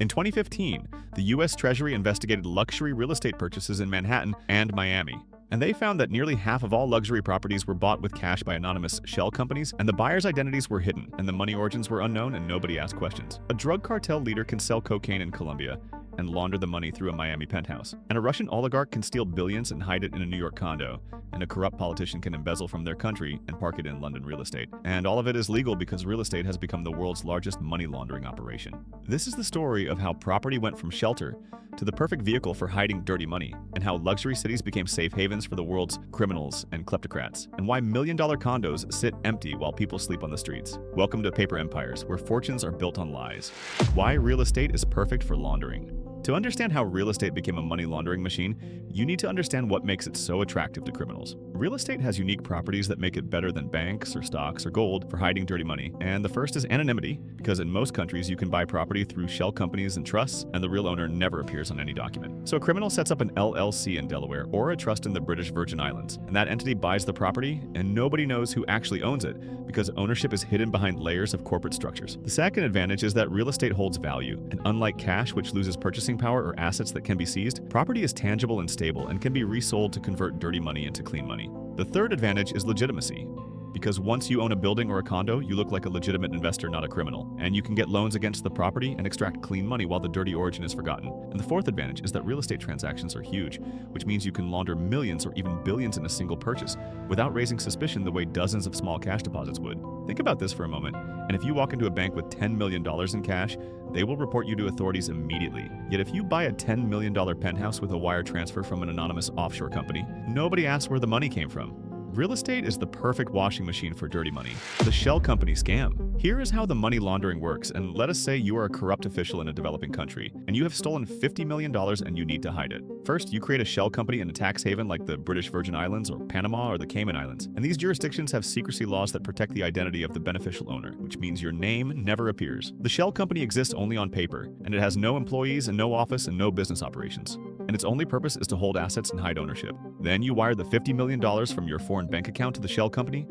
In 2015, the US Treasury investigated luxury real estate purchases in Manhattan and Miami. And they found that nearly half of all luxury properties were bought with cash by anonymous shell companies, and the buyers' identities were hidden, and the money origins were unknown, and nobody asked questions. A drug cartel leader can sell cocaine in Colombia and launder the money through a Miami penthouse. And a Russian oligarch can steal billions and hide it in a New York condo. And a corrupt politician can embezzle from their country and park it in London real estate. And all of it is legal because real estate has become the world's largest money laundering operation. This is the story of how property went from shelter to the perfect vehicle for hiding dirty money, and how luxury cities became safe havens for the world's criminals and kleptocrats, and why million-dollar condos sit empty while people sleep on the streets. Welcome to Paper Empires, where fortunes are built on lies. Why real estate is perfect for laundering. To understand how real estate became a money laundering machine, you need to understand what makes it so attractive to criminals. Real estate has unique properties that make it better than banks or stocks or gold for hiding dirty money. And the first is anonymity, because in most countries you can buy property through shell companies and trusts, and the real owner never appears on any document. So a criminal sets up an LLC in Delaware or a trust in the British Virgin Islands, and that entity buys the property, and nobody knows who actually owns it, because ownership is hidden behind layers of corporate structures. The second advantage is that real estate holds value, and unlike cash, which loses purchasing power or assets that can be seized, property is tangible and stable and can be resold to convert dirty money into clean money. The third advantage is legitimacy, because once you own a building or a condo, you look like a legitimate investor, not a criminal, and you can get loans against the property and extract clean money while the dirty origin is forgotten. And the fourth advantage is that real estate transactions are huge, which means you can launder millions or even billions in a single purchase without raising suspicion the way dozens of small cash deposits would. Think about this for a moment, and if you walk into a bank with $10 million in cash, they will report you to authorities immediately. Yet if you buy a $10 million penthouse with a wire transfer from an anonymous offshore company, nobody asks where the money came from. Real estate is the perfect washing machine for dirty money. The shell company scam. Here is how the money laundering works, and let us say you are a corrupt official in a developing country, and you have stolen $50 million and you need to hide it. First, you create a shell company in a tax haven like the British Virgin Islands or Panama or the Cayman Islands, and these jurisdictions have secrecy laws that protect the identity of the beneficial owner, which means your name never appears. The shell company exists only on paper, and it has no employees and no office and no business operations, and its only purpose is to hold assets and hide ownership. Then you wire the $50 million from your foreign bank account to the shell company,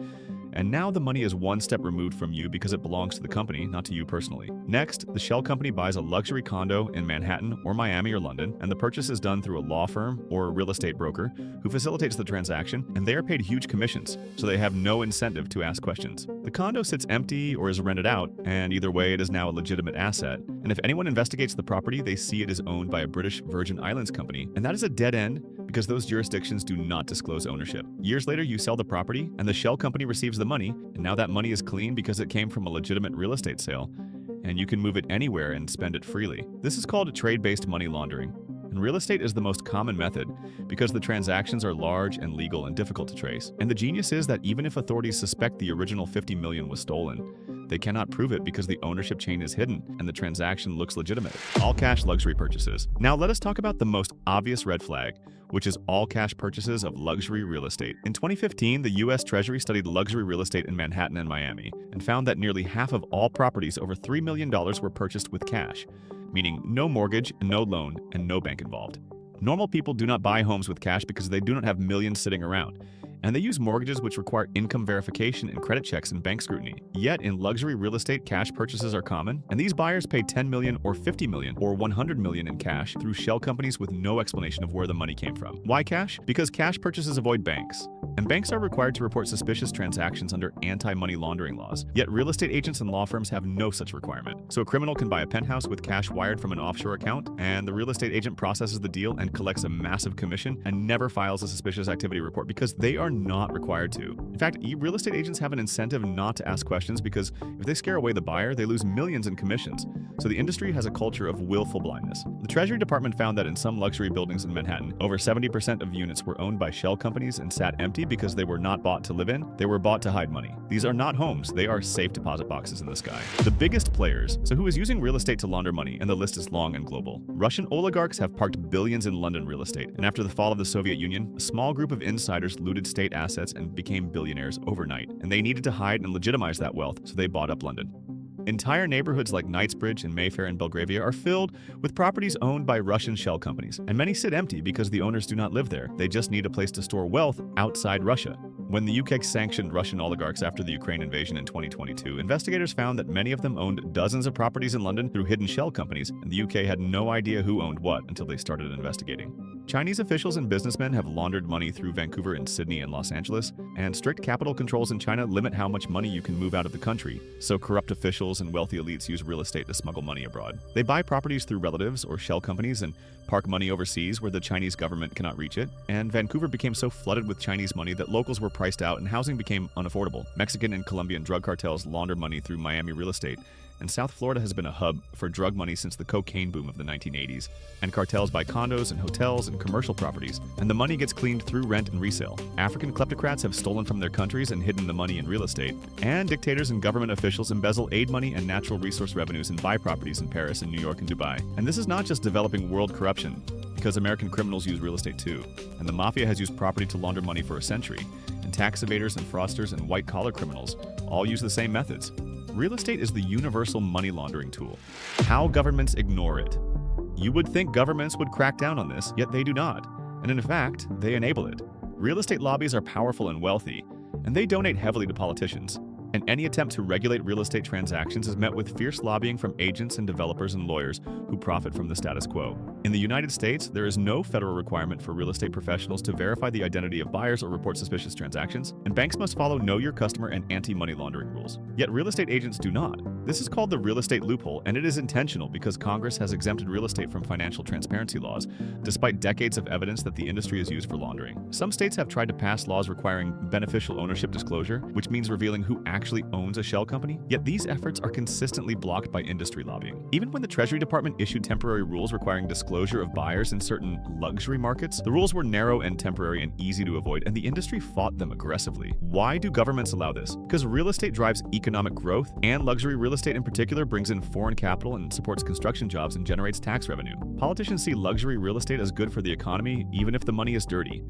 and now the money is one step removed from you because it belongs to the company, not to you personally. Next, the shell company buys a luxury condo in Manhattan or Miami or London, and the purchase is done through a law firm or a real estate broker who facilitates the transaction, and they are paid huge commissions, so they have no incentive to ask questions. The condo sits empty or is rented out, and either way it is now a legitimate asset, and if anyone investigates the property, they see it is owned by a British Virgin Islands company, and that is a dead end because those jurisdictions do not disclose ownership. Years later, you sell the property, and the shell company receives the money, and now that money is clean because it came from a legitimate real estate sale, and you can move it anywhere and spend it freely. This is called trade-based money laundering. And real estate is the most common method because the transactions are large and legal and difficult to trace. And the genius is that even if authorities suspect the original $50 million was stolen, they cannot prove it because the ownership chain is hidden and the transaction looks legitimate. All cash luxury purchases. Now let us talk about the most obvious red flag, which is all cash purchases of luxury real estate. In 2015, the US Treasury studied luxury real estate in Manhattan and Miami and found that nearly half of all properties over $3 million were purchased with cash, meaning no mortgage, no loan, and no bank involved. Normal people do not buy homes with cash because they do not have millions sitting around, and they use mortgages which require income verification and credit checks and bank scrutiny. Yet in luxury real estate, cash purchases are common, and these buyers pay $10 million or $50 million or $100 million in cash through shell companies with no explanation of where the money came from. Why cash? Because cash purchases avoid banks, and banks are required to report suspicious transactions under anti-money laundering laws. Yet real estate agents and law firms have no such requirement. So a criminal can buy a penthouse with cash wired from an offshore account, and the real estate agent processes the deal and collects a massive commission and never files a suspicious activity report because they are not required to. In fact, real estate agents have an incentive not to ask questions because if they scare away the buyer, they lose millions in commissions. So the industry has a culture of willful blindness. The Treasury Department found that in some luxury buildings in Manhattan, over 70% of units were owned by shell companies and sat empty because they were not bought to live in, they were bought to hide money. These are not homes, they are safe deposit boxes in the sky. The biggest players, so who is using real estate to launder money, and the list is long and global. Russian oligarchs have parked billions in London real estate, and after the fall of the Soviet Union, a small group of insiders looted state assets and became billionaires overnight, and they needed to hide and legitimize that wealth, so they bought up London. Entire neighborhoods like Knightsbridge and Mayfair in Belgravia are filled with properties owned by Russian shell companies, and many sit empty because the owners do not live there. They just need a place to store wealth outside Russia. When the UK sanctioned Russian oligarchs after the Ukraine invasion in 2022, investigators found that many of them owned dozens of properties in London through hidden shell companies, and the UK had no idea who owned what until they started investigating. Chinese officials and businessmen have laundered money through Vancouver and Sydney and Los Angeles, and strict capital controls in China limit how much money you can move out of the country, so corrupt officials and wealthy elites use real estate to smuggle money abroad. They buy properties through relatives or shell companies and park money overseas where the Chinese government cannot reach it, and Vancouver became so flooded with Chinese money that locals were priced out and housing became unaffordable. Mexican and Colombian drug cartels launder money through Miami real estate, and South Florida has been a hub for drug money since the cocaine boom of the 1980s. And cartels buy condos and hotels and commercial properties, and the money gets cleaned through rent and resale. African kleptocrats have stolen from their countries and hidden the money in real estate, and dictators and government officials embezzle aid money and natural resource revenues and buy properties in Paris and New York and Dubai. And this is not just developing world corruption, because American criminals use real estate too, and the mafia has used property to launder money for a century, and tax evaders and fraudsters and white-collar criminals all use the same methods. Real estate is the universal money laundering tool. How governments ignore it. You would think governments would crack down on this, yet they do not. And in fact, they enable it. Real estate lobbies are powerful and wealthy, and they donate heavily to politicians. And any attempt to regulate real estate transactions is met with fierce lobbying from agents and developers and lawyers who profit from the status quo. In the United States, there is no federal requirement for real estate professionals to verify the identity of buyers or report suspicious transactions, and banks must follow Know Your Customer and anti-money laundering rules. Yet real estate agents do not. This is called the real estate loophole, and it is intentional because Congress has exempted real estate from financial transparency laws, despite decades of evidence that the industry is used for laundering. Some states have tried to pass laws requiring beneficial ownership disclosure, which means revealing who actually owns a shell company, yet these efforts are consistently blocked by industry lobbying. Even when the Treasury Department issued temporary rules requiring disclosure of buyers in certain luxury markets, the rules were narrow and temporary and easy to avoid, and the industry fought them aggressively. Why do governments allow this? Because real estate drives economic growth, and luxury real estate in particular brings in foreign capital and supports construction jobs and generates tax revenue. Politicians see luxury real estate as good for the economy, even if the money is dirty.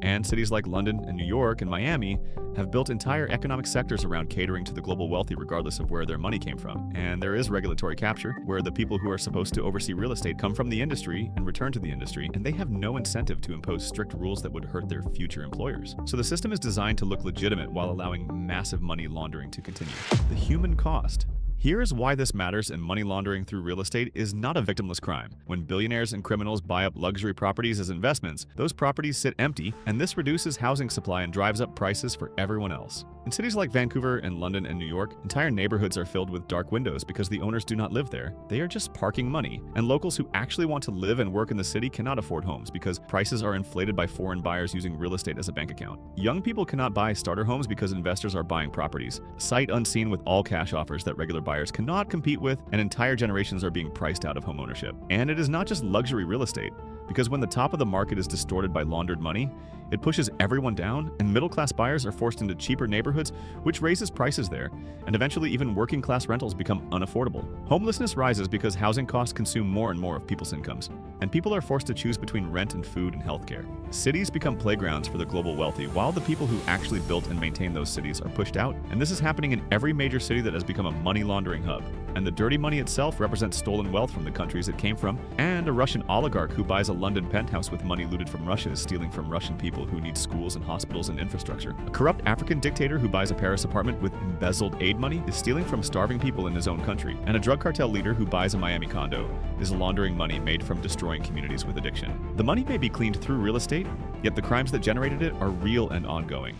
And cities like London and New York and Miami have built entire economic sectors around catering to the global wealthy regardless of where their money came from. And there is regulatory capture, where the people who are supposed to oversee real estate come from the industry and return to the industry, and they have no incentive to impose strict rules that would hurt their future employers. So the system is designed to look legitimate while allowing massive money laundering to continue. The human cost. Here is why this matters, and money laundering through real estate is not a victimless crime. When billionaires and criminals buy up luxury properties as investments, those properties sit empty, and this reduces housing supply and drives up prices for everyone else. In cities like Vancouver and London and New York, entire neighborhoods are filled with dark windows because the owners do not live there. They are just parking money, and locals who actually want to live and work in the city cannot afford homes because prices are inflated by foreign buyers using real estate as a bank account. Young people cannot buy starter homes because investors are buying properties, sight unseen with all cash offers that regular buyers cannot compete with, and entire generations are being priced out of homeownership. And it is not just luxury real estate, because when the top of the market is distorted by laundered money, it pushes everyone down, and middle-class buyers are forced into cheaper neighborhoods, which raises prices there, and eventually even working-class rentals become unaffordable. Homelessness rises because housing costs consume more and more of people's incomes, and people are forced to choose between rent and food and healthcare. Cities become playgrounds for the global wealthy, while the people who actually built and maintain those cities are pushed out, and this is happening in every major city that has become a money laundering hub. And the dirty money itself represents stolen wealth from the countries it came from, and a Russian oligarch who buys a London penthouse with money looted from Russia is stealing from Russian people who need schools and hospitals and infrastructure. A corrupt African dictator who buys a Paris apartment with embezzled aid money is stealing from starving people in his own country. And a drug cartel leader who buys a Miami condo is laundering money made from destroying communities with addiction. The money may be cleaned through real estate, yet the crimes that generated it are real and ongoing.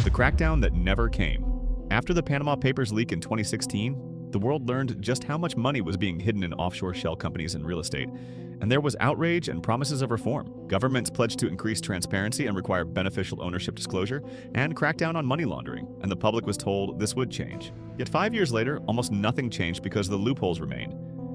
The crackdown that never came. After the Panama Papers leak in 2016, the world learned just how much money was being hidden in offshore shell companies and real estate, and there was outrage and promises of reform. Governments pledged to increase transparency and require beneficial ownership disclosure, and crack down on money laundering, and the public was told this would change. Yet 5 years later, almost nothing changed because the loopholes remain,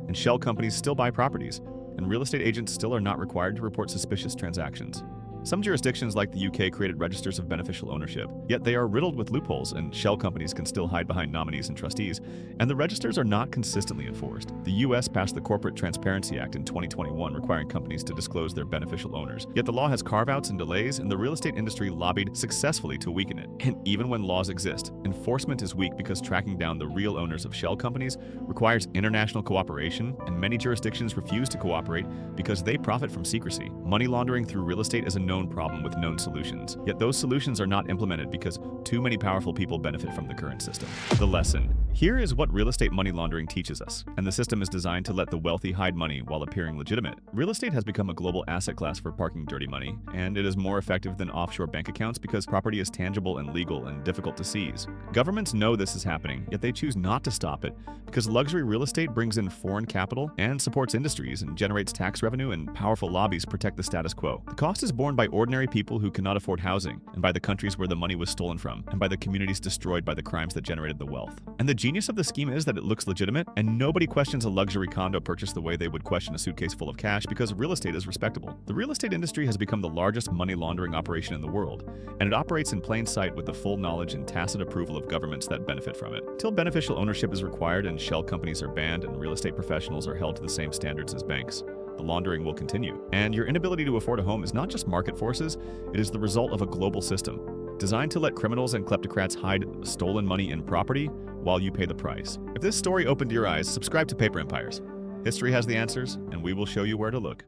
and shell companies still buy properties, and real estate agents still are not required to report suspicious transactions. Some jurisdictions like the UK created registers of beneficial ownership, yet they are riddled with loopholes and shell companies can still hide behind nominees and trustees, and the registers are not consistently enforced. The US passed the Corporate Transparency Act in 2021 requiring companies to disclose their beneficial owners, yet the law has carve-outs and delays, and the real estate industry lobbied successfully to weaken it. And even when laws exist, enforcement is weak because tracking down the real owners of shell companies requires international cooperation, and many jurisdictions refuse to cooperate because they profit from secrecy. Money laundering through real estate is a known problem with known solutions, yet those solutions are not implemented because too many powerful people benefit from the current system. The lesson. Here is what real estate money laundering teaches us, and the system is designed to let the wealthy hide money while appearing legitimate. Real estate has become a global asset class for parking dirty money, and it is more effective than offshore bank accounts because property is tangible and legal and difficult to seize. Governments know this is happening, yet they choose not to stop it because luxury real estate brings in foreign capital and supports industries and generates tax revenue, and powerful lobbies protect the status quo. The cost is borne by ordinary people who cannot afford housing, and by the countries where the money was stolen from, and by the communities destroyed by the crimes that generated the wealth. And the genius of the scheme is that it looks legitimate, and nobody questions a luxury condo purchase the way they would question a suitcase full of cash because real estate is respectable. The real estate industry has become the largest money laundering operation in the world, and it operates in plain sight with the full knowledge and tacit approval of governments that benefit from it. Till beneficial ownership is required and shell companies are banned and real estate professionals are held to the same standards as banks, the laundering will continue. And your inability to afford a home is not just market forces, it is the result of a global system designed to let criminals and kleptocrats hide stolen money in property while you pay the price. If this story opened your eyes, subscribe to Paper Empires. History has the answers, and we will show you where to look.